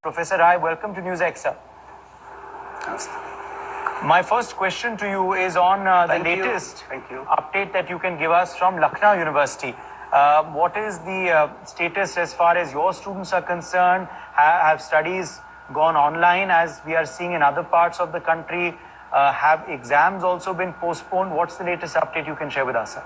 Professor Rai, welcome to News Exa. My first question to you is on the latest update that you can give us from Lucknow University. What is the status as far as your students are concerned? Have studies gone online as we are seeing in other parts of the country? Have exams also been postponed? What's the latest update you can share with us, sir?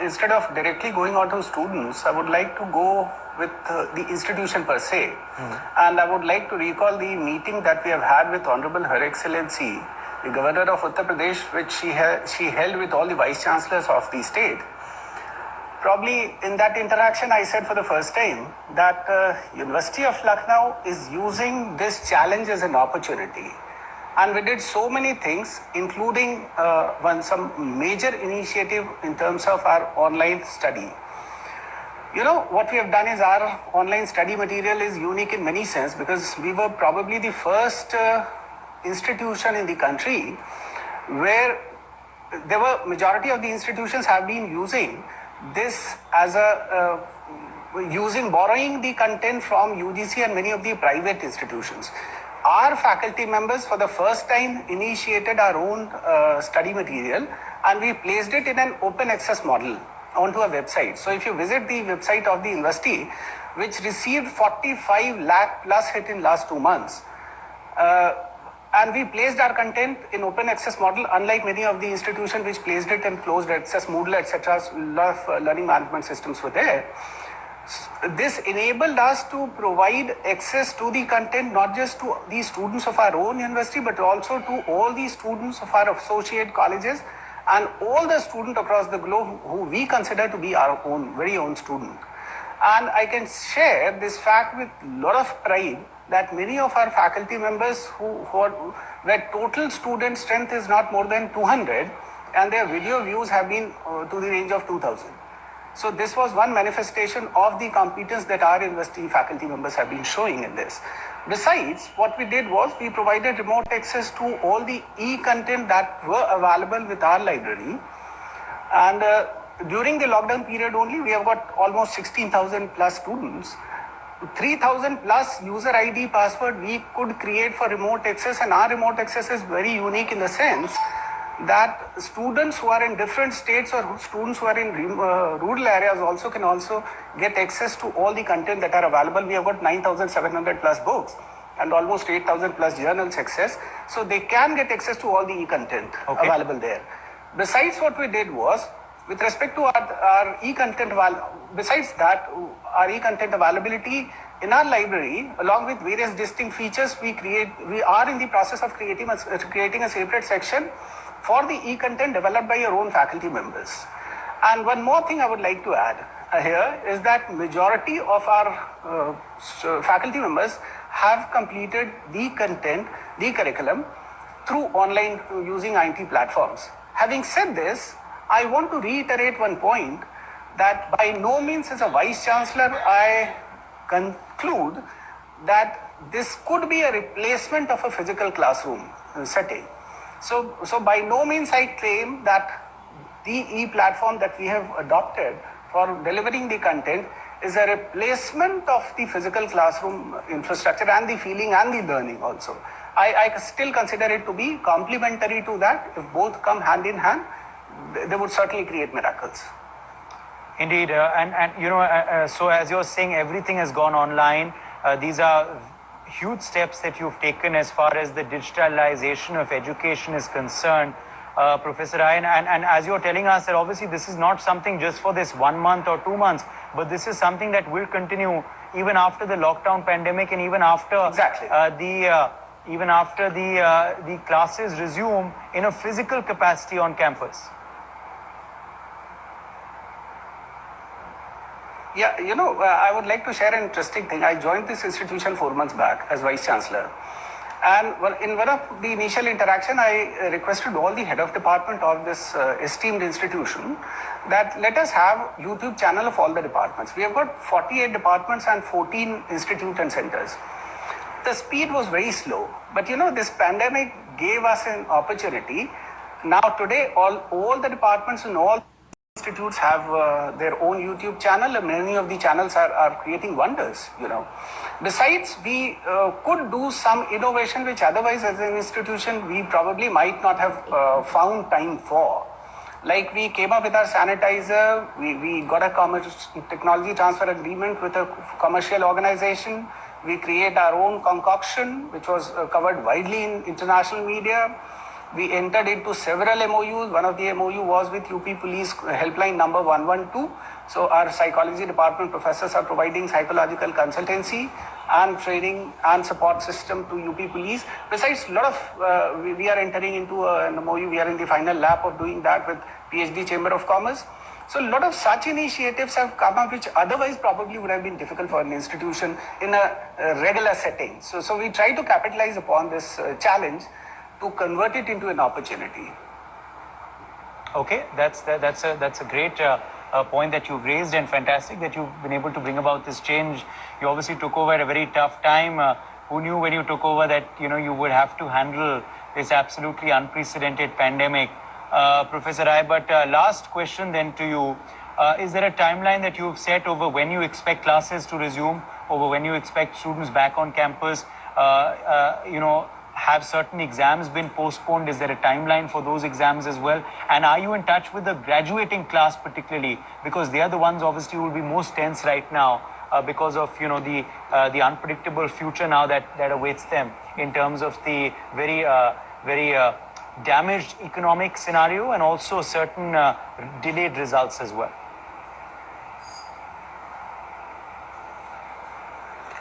Instead of directly going on to students, I would like to go with the institution per se. And I would like to recall the meeting that we have had with Honorable Her Excellency, the Governor of Uttar Pradesh, which she held with all the Vice Chancellors of the state. Probably in that interaction, I said for the first time that University of Lucknow is using this challenge as an opportunity. And we did so many things, including some major initiative in terms of our online study. What we have done is our online study material is unique in many sense because we were probably the first institution in the country where there were majority of the institutions have been using this as borrowing the content from UGC and many of the private institutions. Our faculty members for the first time initiated our own study material and we placed it in an open access model onto a website. So if you visit the website of the university, which received 45 lakh plus hit in last 2 months, and we placed our content in open access model, unlike many of the institutions which placed it in closed access, Moodle, etc. A lot of learning management systems were there. This enabled us to provide access to the content not just to the students of our own university but also to all the students of our associate colleges and all the students across the globe who we consider to be our own, very own student. And I can share this fact with a lot of pride that many of our faculty members where total student strength is not more than 200 and their video views have been to the range of 2,000. So this was one manifestation of the competence that our university faculty members have been showing in this. Besides, what we did was we provided remote access to all the e-content that were available with our library. And during the lockdown period only, we have got almost 16,000 plus students. 3,000 plus user ID password we could create for remote access, and our remote access is very unique in the sense that students who are in different states or students who are in rural areas also can also get access to all the content that are available. We have got 9,700 plus books and almost 8,000 plus journals access. So they can get access to all the e-content available there. Besides, what we did was, with respect to our e-content, besides that, our e-content availability in our library, along with various distinct features, we are in the process of creating a separate section for the e-content developed by your own faculty members. And one more thing I would like to add here is that majority of our faculty members have completed the content, the curriculum through online using IT platforms. Having said this, I want to reiterate one point that by no means as a Vice Chancellor I conclude that this could be a replacement of a physical classroom setting. So by no means I claim that the e-platform that we have adopted for delivering the content is a replacement of the physical classroom infrastructure and the feeling and the learning also. I still consider it to be complementary to that. If both come hand in hand, they would certainly create miracles. Indeed, so as you're saying, everything has gone online. These are huge steps that you've taken as far as the digitalization of education is concerned, Professor Rai. And as you're telling us that obviously this is not something just for this 1 month or 2 months, but this is something that will continue even after the lockdown pandemic and even after the classes resume in a physical capacity on campus. Yeah, I would like to share an interesting thing. I joined this institution 4 months back as Vice Chancellor. And in one of the initial interaction, I requested all the head of department of this esteemed institution that let us have YouTube channel of all the departments. We have got 48 departments and 14 institute and centers. The speed was very slow, but this pandemic gave us an opportunity. Now today, all the departments and all institutes have their own YouTube channel, and many of the channels are creating wonders, you know. Besides, we could do some innovation which otherwise as an institution we probably might not have found time for. Like we came up with our sanitizer, we got a technology transfer agreement with a commercial organization. We create our own concoction, which was covered widely in international media. We entered into several MOUs. One of the MOU was with UP Police Helpline number 112. So our psychology department professors are providing psychological consultancy and training and support system to UP Police. Besides, a lot of we are entering into an MOU. We are in the final lap of doing that with PhD Chamber of Commerce. So a lot of such initiatives have come up which otherwise probably would have been difficult for an institution in a regular setting. So we try to capitalize upon this challenge to convert it into an opportunity. Okay, that's a great point that you've raised, and fantastic that you've been able to bring about this change. You obviously took over at a very tough time. Who knew when you took over that you would have to handle this absolutely unprecedented pandemic? Professor Rai, but last question then to you. Is there a timeline that you've set over when you expect classes to resume, over when you expect students back on campus? Have certain exams been postponed? Is there a timeline for those exams as well? And are you in touch with the graduating class particularly? Because they are the ones obviously who will be most tense right now because of the unpredictable future now that awaits them in terms of the very damaged economic scenario and also certain delayed results as well.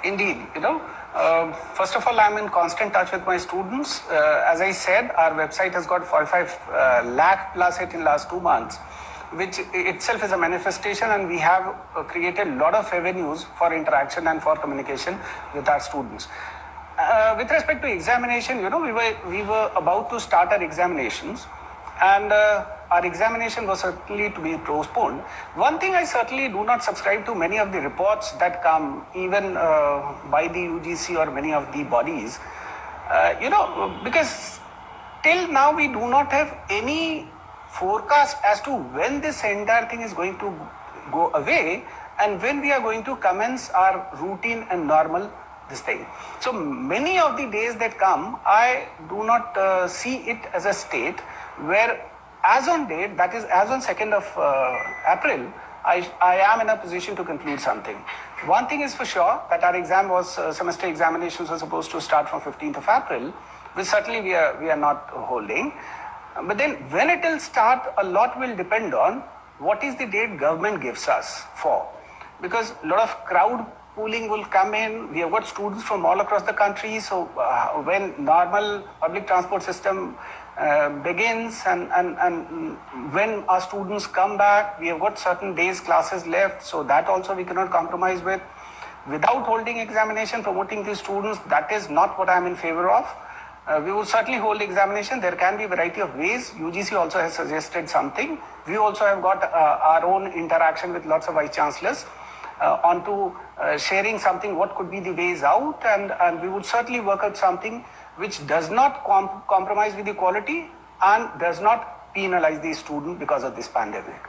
Indeed, first of all, I'm in constant touch with my students. As I said, our website has got 45 lakh plus hit in last 2 months, which itself is a manifestation, and we have created a lot of avenues for interaction and for communication with our students. With respect to examination, we were about to start our examinations, and our examination was certainly to be postponed. One thing I certainly do not subscribe to many of the reports that come even by the UGC or many of the bodies, because till now we do not have any forecast as to when this entire thing is going to go away and when we are going to commence our routine and normal this thing. So many of the days that come, I do not see it as a state where as on date, that is as on 2nd of April, I am in a position to conclude something. One thing is for sure, that our semester examinations were supposed to start from 15th of April, which certainly we are not holding. But then when it will start, a lot will depend on what is the date government gives us for. Because a lot of crowd pooling will come in. We have got students from all across the country. So when normal public transport system begins and when our students come back, we have got certain days classes left. So that also we cannot compromise with. Without holding examination, promoting the students, that is not what I am in favor of. We will certainly hold examination. There can be a variety of ways. UGC also has suggested something. We also have got our own interaction with lots of vice chancellors onto sharing something, what could be the ways out, and we would certainly work out something which does not compromise with the quality and does not penalize the student because of this pandemic.